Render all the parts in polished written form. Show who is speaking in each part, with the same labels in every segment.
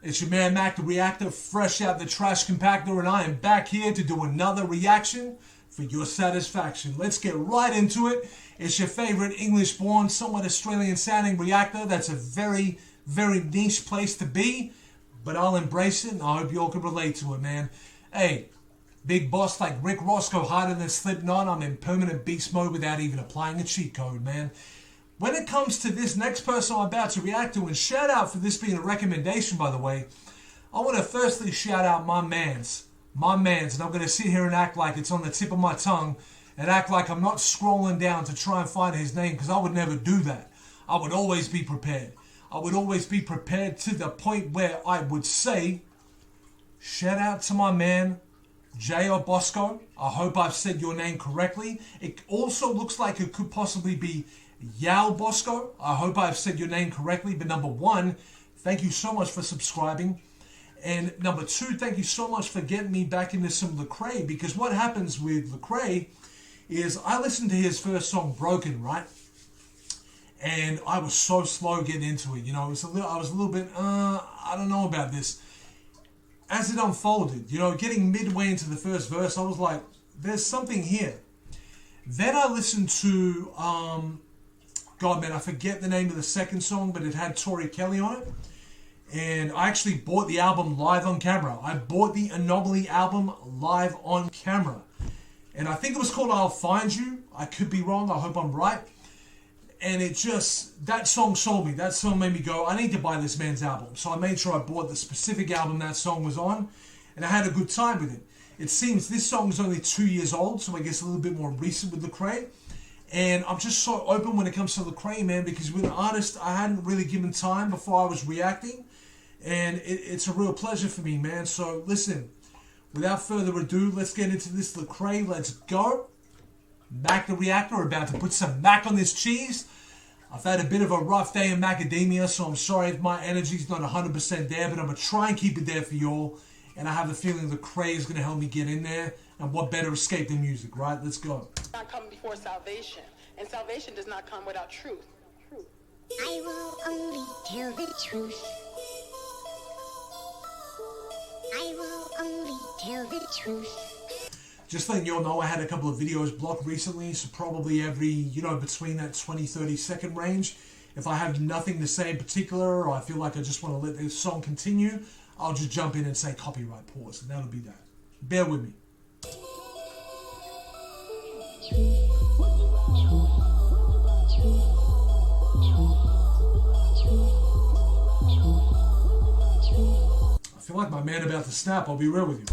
Speaker 1: It's your man Mac the Reactor, fresh out the trash compactor, and I am back here to do another reaction for your satisfaction. Let's get right into it. It's your favorite English-born, somewhat Australian-sounding reactor. That's a very, very niche place to be, but I'll embrace it, and I hope you all can relate to it, man. Hey, big boss like Rick Ross go harder than Slipknot. I'm in permanent beast mode without even applying a cheat code, man. When it comes to this next person I'm about to react to, and shout out for this being a recommendation, by the way, I want to firstly shout out my mans, and I'm going to sit here and act like it's on the tip of my tongue and act like I'm not scrolling down to try and find his name, because I would never do that. I would always be prepared. I would always be prepared to the point where I would say, shout out to my man, J.O. Bosco. I hope I've said your name correctly. It also looks like it could possibly be Yao Bosco. I hope I've said your name correctly. But number one, thank you so much for subscribing. And number two, thank you so much for getting me back into some Lecrae. Because what happens with Lecrae is I listened to his first song, Broken, right? And I was so slow getting into it. You know, I was a little bit, I don't know about this. As it unfolded, you know, getting midway into the first verse, I was like, there's something here. Then I listened to, God, man, I forget the name of the second song, but it had Tori Kelly on it. And I actually bought the album live on camera. I bought the Anomaly album live on camera. And I think it was called I'll Find You. I could be wrong. I hope I'm right. And it just, that song sold me. That song made me go, I need to buy this man's album. So I made sure I bought the specific album that song was on. And I had a good time with it. It seems this song is only 2 years old, so I guess a little bit more recent with Lecrae. And I'm just so open when it comes to Lecrae, man, because with an artist I hadn't really given time before I was reacting. And it's a real pleasure for me, man. So listen, without further ado, let's get into this Lecrae. Let's go. Mac the Reactor, about to put some Mac on this cheese. I've had a bit of a rough day in macadamia, so I'm sorry if my energy's not 100% there, but I'm going to try and keep it there for y'all. And I have a feeling Lecrae is going to help me get in there. And what better escape than music, right? Let's go.
Speaker 2: Not come before salvation, and salvation does not come without truth.
Speaker 3: I will only tell the truth. I will only tell the truth.
Speaker 1: Just letting you all know, I had a couple of videos blocked recently, so probably every, you know, between that 20-30 second range. If I have nothing to say in particular, or I feel like I just want to let this song continue, I'll just jump in and say copyright pause, and that'll be that. Bear with me. I feel like my man about to snap, I'll be real with you.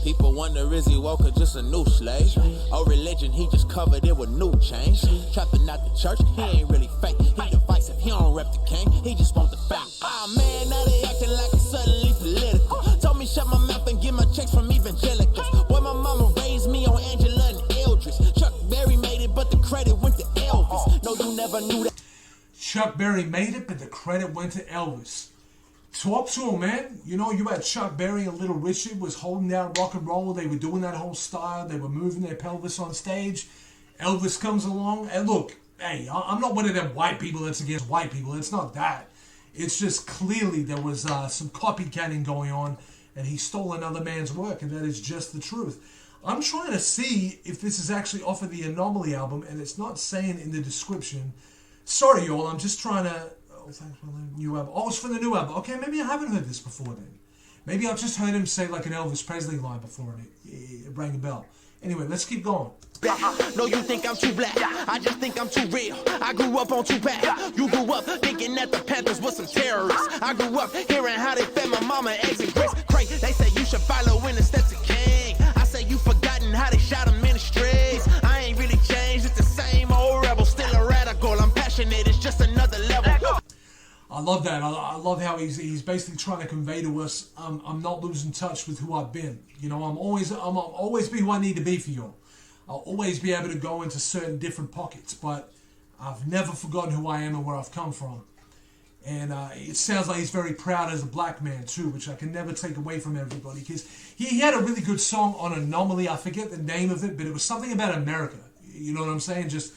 Speaker 4: People wonder, is he woke or just a new slave? Oh, religion, he just covered it with new chains. Trapping out the church, he ain't really fake. He divisive, he don't rep the king, he just want the fact. Ah, man, now they acting like it's suddenly political. Told me shut my mouth and get my checks from evangelicals. Boy, my mama raised me on Angela and Eldridge. Chuck Berry made it, but the credit went to Elvis. No, you never knew that.
Speaker 1: Chuck Berry made it, but the credit went to Elvis. Talk to him, man. You know, you had Chuck Berry and Little Richard was holding down rock and roll. They were doing that whole style. They were moving their pelvis on stage. Elvis comes along. And look, hey, I'm not one of them white people that's against white people. It's not that. It's just clearly there was some copycatting going on, and he stole another man's work, and that is just the truth. I'm trying to see if this is actually off of the Anomaly album, and it's not saying in the description. Sorry, y'all. I'm just trying to... Thanks for the new album. Oh, it's for the new album. Okay, maybe I haven't heard this before then. Maybe I've just heard him say like an Elvis Presley line before and it rang a bell. Anyway, let's keep going.
Speaker 4: No, you think I'm too black. I just think I'm too real. I grew up on Tupac. You grew up thinking that the Panthers were some terrorists. I grew up hearing how they fed my mama eggs and grits. They say you should follow in the steps of King. I say you forgotten how they shot him in the streets. I ain't really changed. It's the same old rebel. Still a radical. I'm passionate. It's just another level.
Speaker 1: I love that. I love how he's basically trying to convey to us, I'm not losing touch with who I've been. You know, I'll always be who I need to be for you. I'll always be able to go into certain different pockets, but I've never forgotten who I am and where I've come from. And it sounds like he's very proud as a black man too, which I can never take away from everybody, because he had a really good song on Anomaly. I forget the name of it, but it was something about America. You know what I'm saying? Just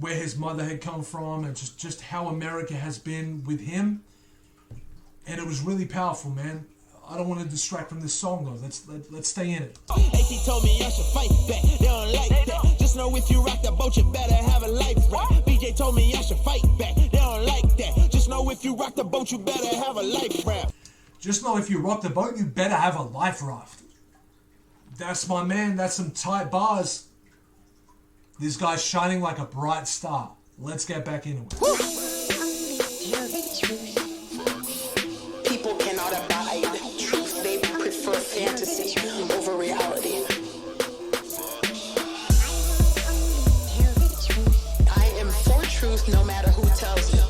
Speaker 1: where his mother had come from and just how America has been with him. And it was really powerful, man. I don't want to distract from this song though. Let's stay in it.
Speaker 4: AC told me I should fight back. They don't like that. Just know if you rock the boat, you better have a life raft. BJ told me I should fight back. They don't like that. Just know if you rock the boat, you better have a life raft.
Speaker 1: Just know if you rock the boat, you better have a life raft. That's my man. That's some tight bars. This guy's shining like a bright star. Let's get back into it.
Speaker 2: People cannot abide truth. They prefer fantasy over reality. I am for truth no matter who tells me.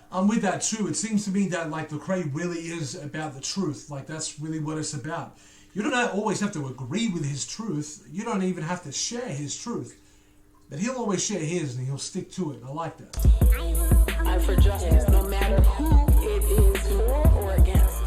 Speaker 1: I'm with that too. It seems to me that like Lecrae really is about the truth. Like that's really what it's about. You don't always have to agree with his truth. You don't even have to share his truth. But he'll always share his and he'll stick to it. I like that.
Speaker 2: I'm for justice no matter who it is for or against.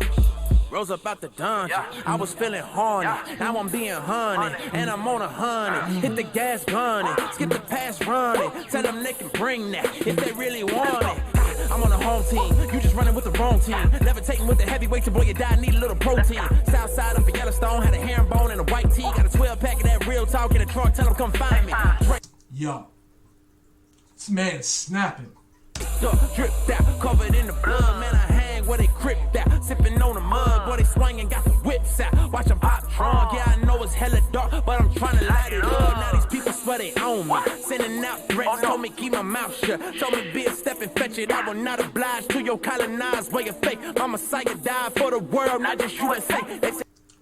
Speaker 4: Rose up out the dungeon. I was feeling horny. Now I'm being honey. And I'm on 100. Hit the gas gunning. Skip the pass running. Tell them they can bring that if they really want it. I'm on the home team. You just running with the wrong team. Levitating with the heavyweights. Boy, you die. Need a little protein. Southside up in Yellowstone. Had a herringbone and a white tee. Got a 12 pack of that real talk in the trunk. Tell them come find me.
Speaker 1: Yo. This man's snapping.
Speaker 4: Dripped out, covered in the blood. Man, I hang where they cripped out. Sipping on the mud, boy, they swinging, got the whips out. Watch them pop drunk. Yeah, I know it's hella dark, but I'm trying to light it up. Now these people swear they own me. Sending out threats, told me keep my mouth shut. Told me be a step and fetch it. I will not oblige to your colonized way of fate. My Messiah died for the world, not just USA.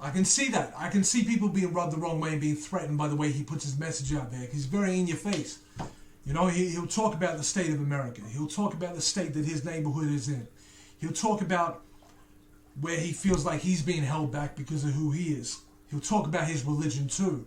Speaker 1: I can see that. I can see people being rubbed the wrong way and being threatened by the way he puts his message out there. He's very in your face. You know, he'll talk about the state of America. He'll talk about the state that his neighborhood is in. He'll talk about where he feels like he's being held back because of who he is. He'll talk about his religion too.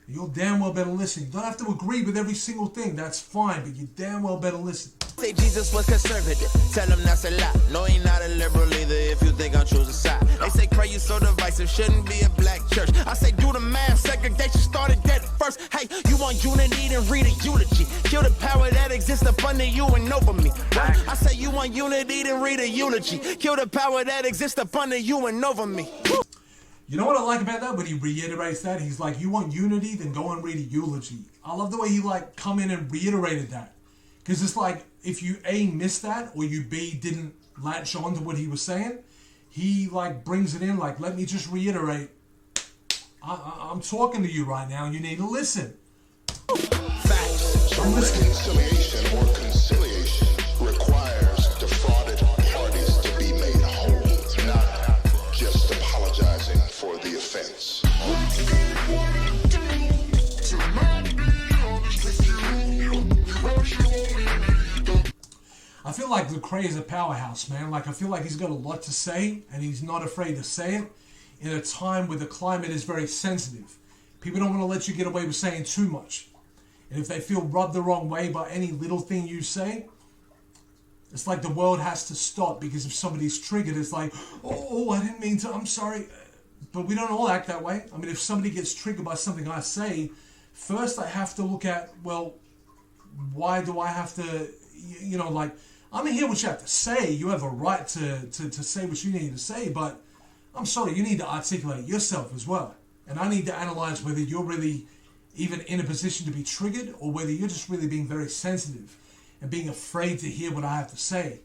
Speaker 1: You'll damn well better listen. You don't have to agree with every single thing. That's fine, but you damn well better listen.
Speaker 4: Say Jesus was conservative. Tell him that's a lie. No, he not a liberal either if you think I'm choosing side. They say pray you so divisive. Shouldn't be a black church. I say do the math. Segregation started dead first. Hey, you want unity, then read a eulogy. Kill the power that exists up under you and over me. Right? I say you want unity, then read a eulogy. Kill the power that exists up under you and over me.
Speaker 1: You know what I like about that? When he reiterates that, he's like, you want unity, then go and read a eulogy. I love the way he like come in and reiterated that. Because it's like, if you A, missed that, or you B, didn't latch on to what he was saying, he like brings it in like, let me just reiterate, I'm talking to you right now, and you need to listen.
Speaker 4: Facts.
Speaker 1: I'm listening.
Speaker 5: Reconciliation or conciliation requires defrauded parties to be made whole, not just apologizing for the offense.
Speaker 1: I feel like Lecrae is a powerhouse, man. Like, I feel like he's got a lot to say, and he's not afraid to say it in a time where the climate is very sensitive. People don't want to let you get away with saying too much. And if they feel rubbed the wrong way by any little thing you say, it's like the world has to stop, because if somebody's triggered, it's like, oh, I didn't mean to, I'm sorry. But we don't all act that way. I mean, if somebody gets triggered by something I say, first I have to look at, well, why do I have to, you know, like, I'm hear what you have to say. You have a right to say what you need to say, but I'm sorry, you need to articulate yourself as well. And I need to analyze whether you're really even in a position to be triggered, or whether you're just really being very sensitive and being afraid to hear what I have to say.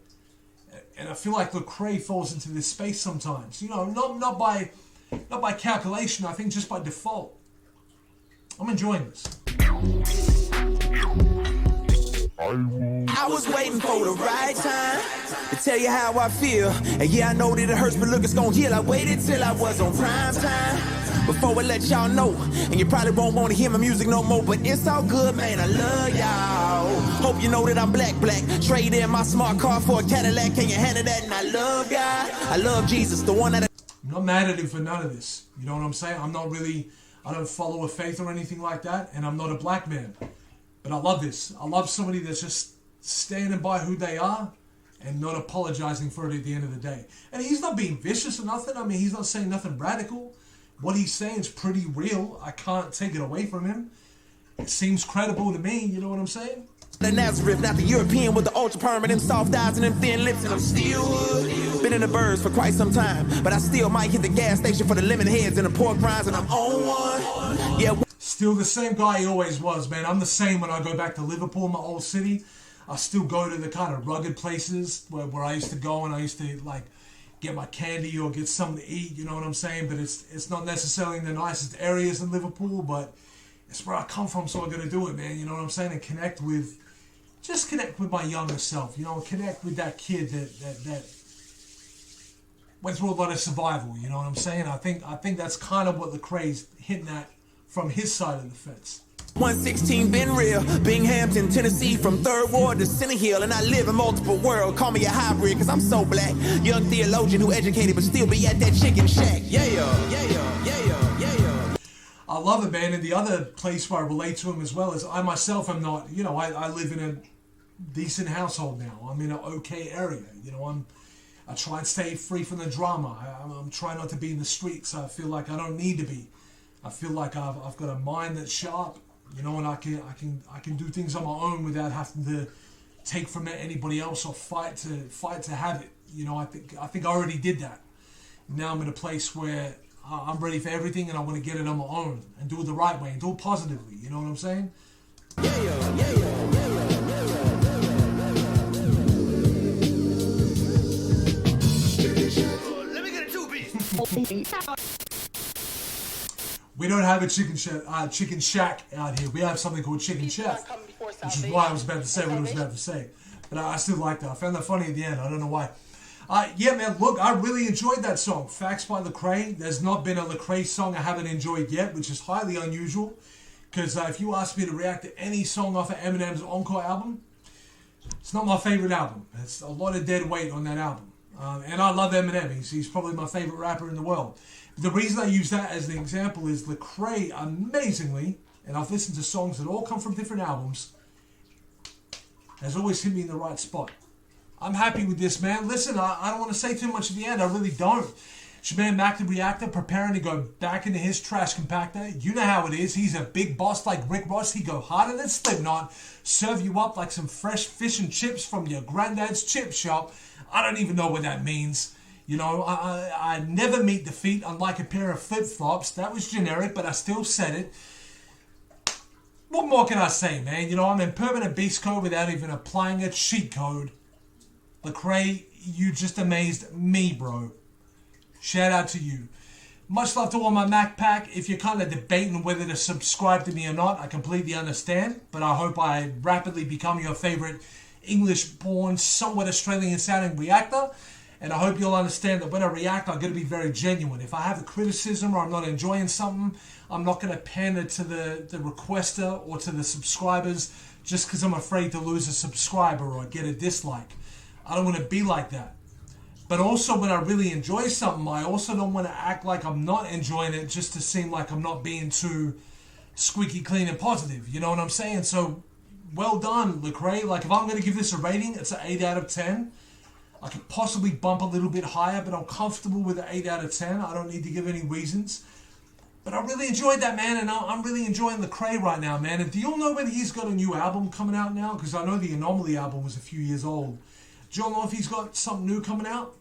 Speaker 1: And I feel like Lecrae falls into this space sometimes. You know, not by calculation, I think just by default. I'm enjoying this.
Speaker 4: I was waiting for the right time to tell you how I feel. And yeah, I know that it hurts, but look, it's gonna heal. I waited till I was on prime time before I let y'all know. And you probably won't want to hear my music no more, but it's all good, man. I love y'all. Hope you know that I'm black. Trade in my smart car for a Cadillac. Can you handle that? And I love God. I love Jesus, the one that
Speaker 1: I'm not mad at him for none of this. You know what I'm saying? I don't follow a faith or anything like that, and I'm not a black man. But I love this. I love somebody that's just standing by who they are and not apologizing for it at the end of the day. And he's not being vicious or nothing. I mean, he's not saying nothing radical. What he's saying is pretty real. I can't take it away from him. It seems credible to me. You know what I'm saying?
Speaker 4: The Nazareth, not the European with the ultra perm and them soft eyes and them thin lips, and I'm still wood. Been in the birds for quite some time, but I still might hit the gas station for the lemon heads and the pork rinds, and I'm on one. Yeah.
Speaker 1: Still the same guy he always was, man. I'm the same when I go back to Liverpool, my old city. I still go to the kind of rugged places where I used to go, and I used to like get my candy or get something to eat, you know what I'm saying? But it's not necessarily in the nicest areas in Liverpool, but it's where I come from, so I gotta do it, man. You know what I'm saying? And connect with my younger self, you know, connect with that kid that went through a lot of survival, you know what I'm saying? I think that's kind of what Lecrae's hitting at from his side of the fence.
Speaker 4: 116 Ben Real, Binghamton, Tennessee, from 3rd Ward to Center Hill, and I live in multiple worlds. Call me a hybrid, cause I'm so black. Young theologian who educated but still be at that chicken shack. Yeah, yeah, yeah, yeah, yeah.
Speaker 1: I love it, man. And the other place where I relate to him as well is I myself am not, you know, I live in a decent household now. I'm in an okay area. You know, I try and stay free from the drama. I'm trying not to be in the streets. I feel like I don't need to be. I feel like I've got a mind that's sharp, you know, and I can do things on my own without having to take from anybody else or fight to have it. You know, I think I already did that. Now I'm in a place where I'm ready for everything, and I want to get it on my own and do it the right way and do it positively. You know what I'm saying?
Speaker 4: Yeah, yeah, yeah, yeah, yeah. Let me get a 2-piece.
Speaker 1: We don't have a chicken shack out here. We have something called Chicken Chef, which is why I was about to say what I was about to say. But I still like that. I found that funny at the end. I don't know why. Yeah, man, look, I really enjoyed that song, Facts by Lecrae. There's not been a Lecrae song I haven't enjoyed yet, which is highly unusual. Because if you ask me to react to any song off of Eminem's Encore album, it's not my favorite album. It's a lot of dead weight on that album. And I love Eminem. He's probably my favorite rapper in the world. The reason I use that as an example is Lecrae, amazingly, and I've listened to songs that all come from different albums, has always hit me in the right spot. I'm happy with this, man. Listen, I don't want to say too much at the end. I really don't. It's your man Mac the Reactor preparing to go back into his trash compactor. You know how it is. He's a big boss like Rick Ross. He go harder than Slipknot, serve you up like some fresh fish and chips from your granddad's chip shop. I don't even know what that means. You know, I never meet defeat, unlike a pair of flip-flops. That was generic, but I still said it. What more can I say, man? You know, I'm in permanent beast code without even applying a cheat code. Lecrae, you just amazed me, bro. Shout out to you. Much love to all my Mac Pack. If you're kind of debating whether to subscribe to me or not, I completely understand. But I hope I rapidly become your favorite English-born, somewhat Australian-sounding reactor. And I hope you'll understand that when I react, I'm going to be very genuine. If I have a criticism or I'm not enjoying something, I'm not going to pander to the requester or to the subscribers just because I'm afraid to lose a subscriber or get a dislike. I don't want to be like that. But also when I really enjoy something, I also don't want to act like I'm not enjoying it just to seem like I'm not being too squeaky clean and positive. You know what I'm saying? So, well done, Lecrae. Like, if I'm going to give this a rating, it's an 8 out of 10. I could possibly bump a little bit higher, but I'm comfortable with an 8 out of 10. I don't need to give any reasons. But I really enjoyed that, man, and I'm really enjoying Lecrae right now, man. And do you all know whether he's got a new album coming out now? Because I know the Anomaly album was a few years old. Do you all know if he's got something new coming out?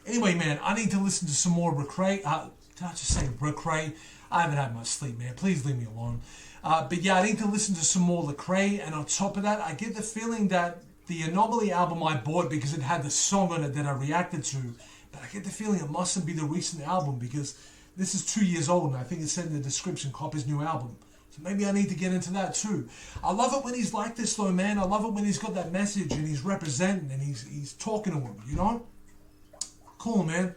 Speaker 1: Anyway, man, I need to listen to some more Lecrae. Did I just say Lecrae? I haven't had much sleep, man. Please leave me alone. But yeah, I need to listen to some more Lecrae. And on top of that, I get the feeling that the Anomaly album I bought because it had the song on it that I reacted to. But I get the feeling it mustn't be the recent album because this is 2 years old and I think it said in the description, cop his new album. So maybe I need to get into that too. I love it when he's like this though, man. I love it when he's got that message and he's representing and he's talking to him, you know? Cool, man.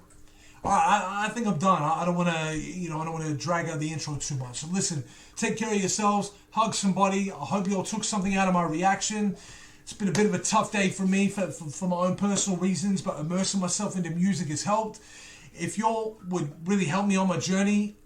Speaker 1: I think I'm done. I don't want to drag out the intro too much. So listen, take care of yourselves. Hug somebody. I hope you all took something out of my reaction. It's been a bit of a tough day for me for my own personal reasons, but immersing myself into music has helped. If y'all would really help me on my journey,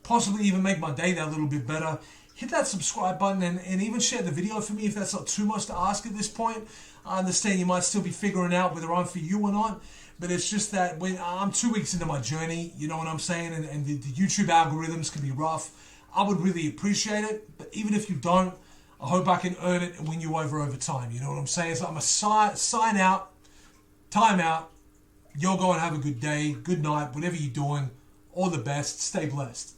Speaker 1: possibly even make my day that little bit better, hit that subscribe button and even share the video for me if that's not too much to ask at this point. I understand you might still be figuring out whether I'm for you or not, but it's just that when I'm 2 weeks into my journey, you know what I'm saying, and the YouTube algorithms can be rough. I would really appreciate it, but even if you don't, I hope I can earn it and win you over time. You know what I'm saying? So I'm a sign out, time out. Y'all go and have a good day, good night, whatever you're doing. All the best. Stay blessed.